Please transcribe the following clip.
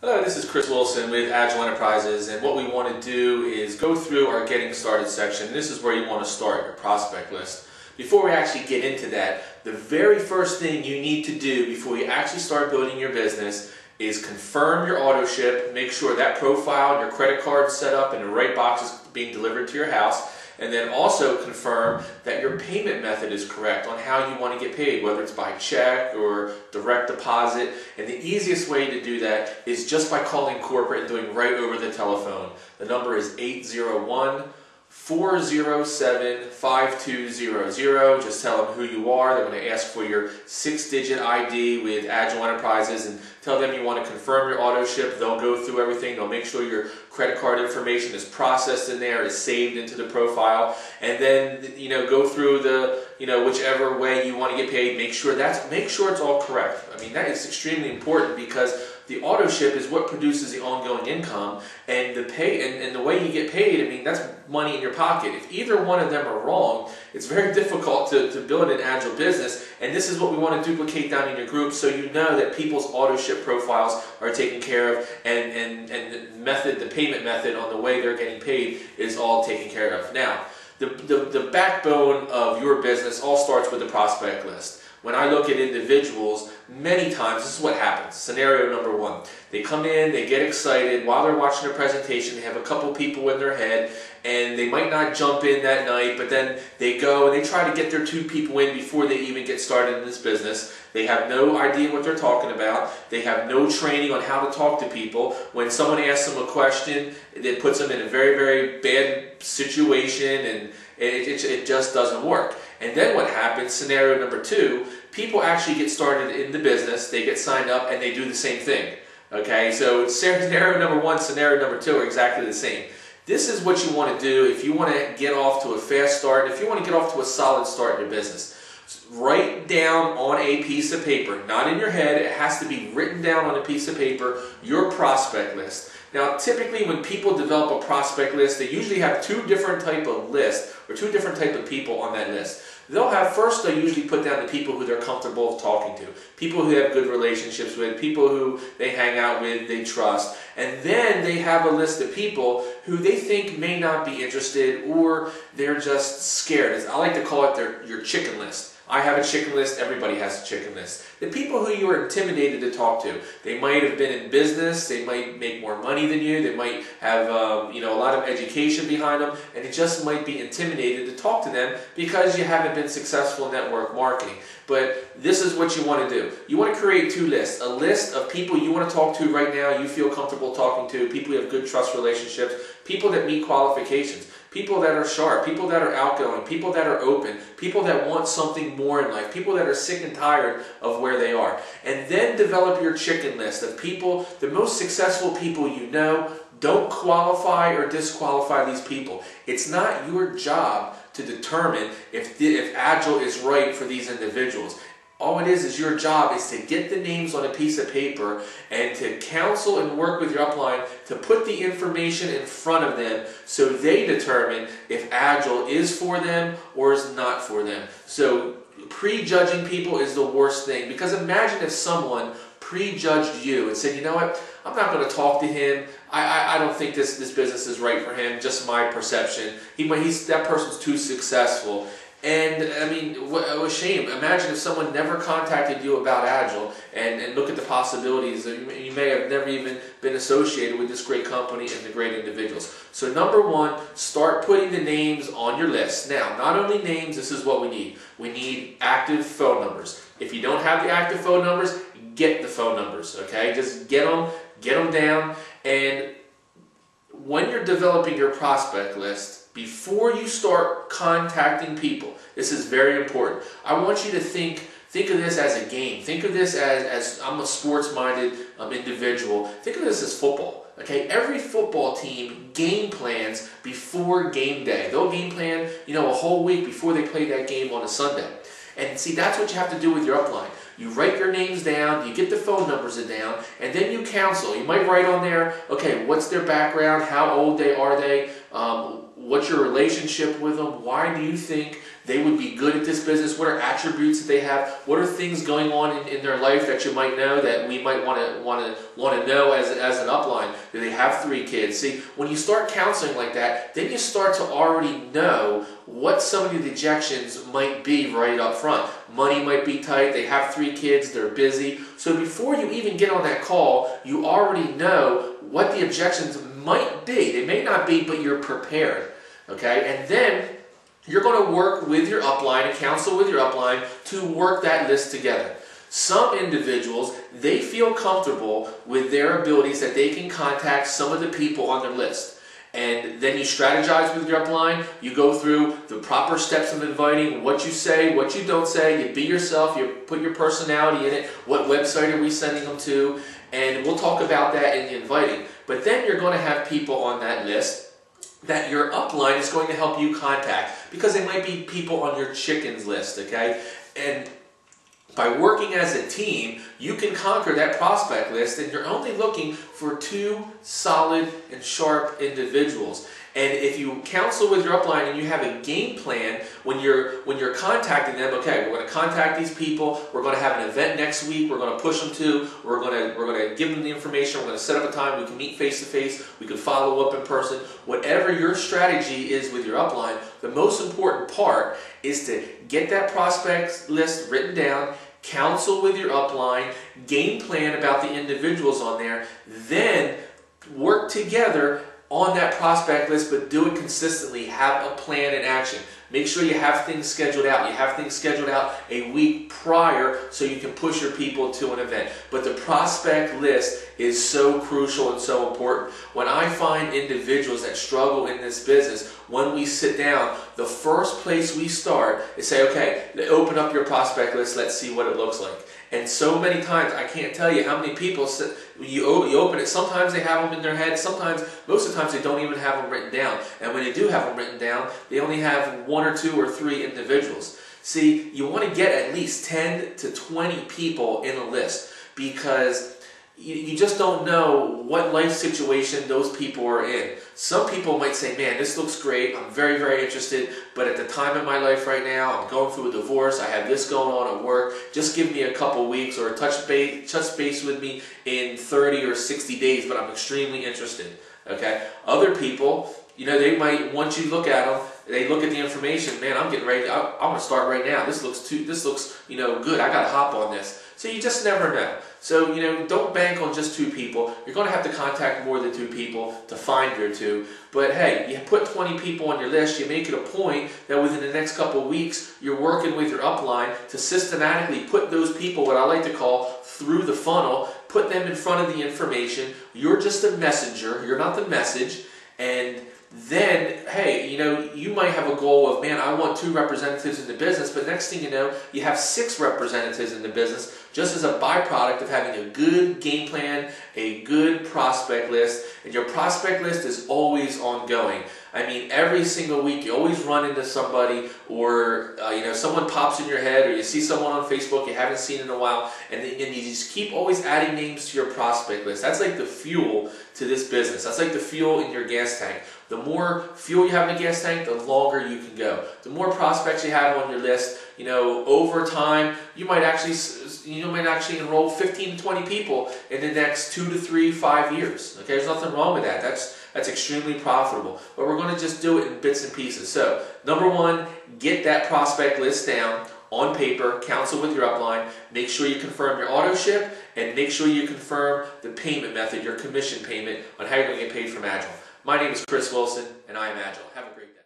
Hello, this is Chris Wilson with Agile Enterprises, and what we want to do is go through our Getting Started section. This is where you want to start your prospect list. Before we actually get into that, the very first thing you need to do before you actually start building your business is confirm your auto ship, make sure that profile and your credit card is set up in the right boxes being delivered to your house, and then also confirm that your payment method is correct on how you want to get paid, whether it's by check or direct deposit. And the easiest way to do that is just by calling corporate and doing right over the telephone. The number is 801-407-5200. Just tell them who you are. They're going to ask for your 6-digit ID with Agile Enterprises and tell them you want to confirm your auto ship. They'll go through everything. They'll make sure your credit card information is processed in there, is saved into the profile, and then go through the whichever way you want to get paid. Make sure it's all correct. I mean, that is extremely important because the auto ship is what produces the ongoing income, and the way you get paid, I mean, that's money in your pocket. If either one of them are wrong, it's very difficult to build an agile business, and this is what we want to duplicate down in your group so you know that people's auto ship profiles are taken care of, and the payment method on the way they're getting paid is all taken care of. Now, the backbone of your business all starts with the prospect list. When I look at individuals, many times this is what happens. Scenario number one, they come in, they get excited, while they're watching a presentation, they have a couple people in their head, and they might not jump in that night, but then they go and they try to get their 2 people in before they even get started in this business. They have no idea what they're talking about. They have no training on how to talk to people. When someone asks them a question, it puts them in a very, very bad situation, and it just doesn't work. And then what happens, scenario number 2, people actually get started in the business, they get signed up, and they do the same thing. Okay, so scenario number 1, scenario number 2 are exactly the same. This is what you want to do if you want to get off to a fast start, if you want to get off to a solid start in your business. Write down on a piece of paper, not in your head, it has to be written down on a piece of paper, your prospect list. Now, typically when people develop a prospect list, they usually have 2 different type of lists, or 2 different type of people on that list. They'll usually put down the people who they're comfortable talking to, people who have good relationships with, people who they hang out with, they trust, and then they have a list of people who they think may not be interested, or they're just scared. I like to call it your chicken list. I have a chicken list, everybody has a chicken list. The people who you are intimidated to talk to, they might have been in business, they might make more money than you, they might have a lot of education behind them, and it just might be intimidated to talk to them because you haven't been successful in network marketing. But this is what you want to do. You want to create 2 lists. A list of people you want to talk to right now, you feel comfortable talking to, people you have good trust relationships, people that meet qualifications. People that are sharp, people that are outgoing, people that are open, people that want something more in life, people that are sick and tired of where they are. And then develop your chicken list of people, the most successful people you know. Don't qualify or disqualify these people. It's not your job to determine if Agile is right for these individuals. All it is your job is to get the names on a piece of paper and to counsel and work with your upline to put the information in front of them so they determine if Agile is for them or is not for them. So prejudging people is the worst thing, because imagine if someone prejudged you and said, you know what, I'm not going to talk to him. I don't think this business is right for him, just my perception. That person's too successful. And I mean, what a shame. Imagine if someone never contacted you about Agile, and look at the possibilities. You may have never even been associated with this great company and the great individuals. So number 1, start putting the names on your list. Now, not only names, this is what we need. We need active phone numbers. If you don't have the active phone numbers, get the phone numbers, okay? Just get them down. And when you're developing your prospect list, before you start contacting people, this is very important. I want you to think of this as a game. Think of this as I'm a sports-minded individual. Think of this as football. Okay, every football team game plans before game day. They'll game plan, a whole week before they play that game on a Sunday. And see, that's what you have to do with your upline. You write your names down, you get the phone numbers down, and then you counsel. You might write on there, okay, what's their background, how old are they, what's your relationship with them, why do you think they would be good at this business? What are attributes that they have? What are things going on in their life that you might know that we might want to know as an upline? Do they have 3 kids? See, when you start counseling like that, then you start to already know what some of the objections might be right up front. Money might be tight, they have 3 kids, they're busy. So before you even get on that call, you already know what the objections might be. They may not be, but you're prepared. Okay, and then you're going to work with your upline and counsel with your upline to work that list together. Some individuals, they feel comfortable with their abilities that they can contact some of the people on their list. And then you strategize with your upline, you go through the proper steps of inviting, what you say, what you don't say, you be yourself, you put your personality in it, what website are we sending them to, and we'll talk about that in the inviting. But then you're going to have people on that list that your upline is going to help you contact, because they might be people on your chickens list, okay? And by working as a team, you can conquer that prospect list, and you're only looking for 2 solid and sharp individuals. And if you counsel with your upline and you have a game plan when you're contacting them, okay, we're going to contact these people, we're going to have an event next week, we're going to push them to, we're going to give them the information, we're going to set up a time, we can meet face to face, we can follow up in person. Whatever your strategy is with your upline, the most important part is to get that prospect list written down, counsel with your upline, game plan about the individuals on there, then work together on that prospect list, but do it consistently. Have a plan in action. Make sure you have things scheduled out. You have things scheduled out a week prior so you can push your people to an event. But the prospect list is so crucial and so important. When I find individuals that struggle in this business, when we sit down, the first place we start is say, okay, open up your prospect list, let's see what it looks like. And so many times, I can't tell you how many people, you open it, sometimes they have them in their head, sometimes, most of the times they don't even have them written down. And when they do have them written down, they only have 1 or 2 or 3 individuals. See, you want to get at least 10 to 20 people in a list, because you just don't know what life situation those people are in. Some people might say, man, this looks great, I'm very, very interested, but at the time in my life right now, I'm going through a divorce, I have this going on at work, just give me a couple weeks or touch base with me in 30 or 60 days, but I'm extremely interested. Okay? Other people, you know, they might, once you look at them, they look at the information, man, I'm getting ready, I'm going to start right now. This looks, you know, good, I got to hop on this. So you just never know. So, you know, don't bank on just 2 people. You're going to have to contact more than 2 people to find your 2. But hey, you put 20 people on your list, you make it a point that within the next couple of weeks, you're working with your upline to systematically put those people, what I like to call, through the funnel, put them in front of the information. You're just a messenger, you're not the message. And then, hey, you know, you might have a goal of, man, I want 2 representatives in the business, but next thing you know, you have 6 representatives in the business just as a byproduct of having a good game plan, a good prospect list, and your prospect list is always ongoing. I mean, every single week you always run into somebody, or you know, someone pops in your head, or you see someone on Facebook you haven't seen in a while, and you just keep always adding names to your prospect list. That's like the fuel to this business. That's like the fuel in your gas tank. The more fuel you have in the gas tank, the longer you can go. The more prospects you have on your list, you know, over time, you might actually enroll 15 to 20 people in the next 2 to 3, 5 years. Okay, there's nothing wrong with that. That's extremely profitable. But we're going to just do it in bits and pieces. So, number 1, get that prospect list down on paper, counsel with your upline, make sure you confirm your auto ship, and make sure you confirm the payment method, your commission payment, on how you're going to get paid from Agile. My name is Kris Wilson, and I am Agile. Have a great day.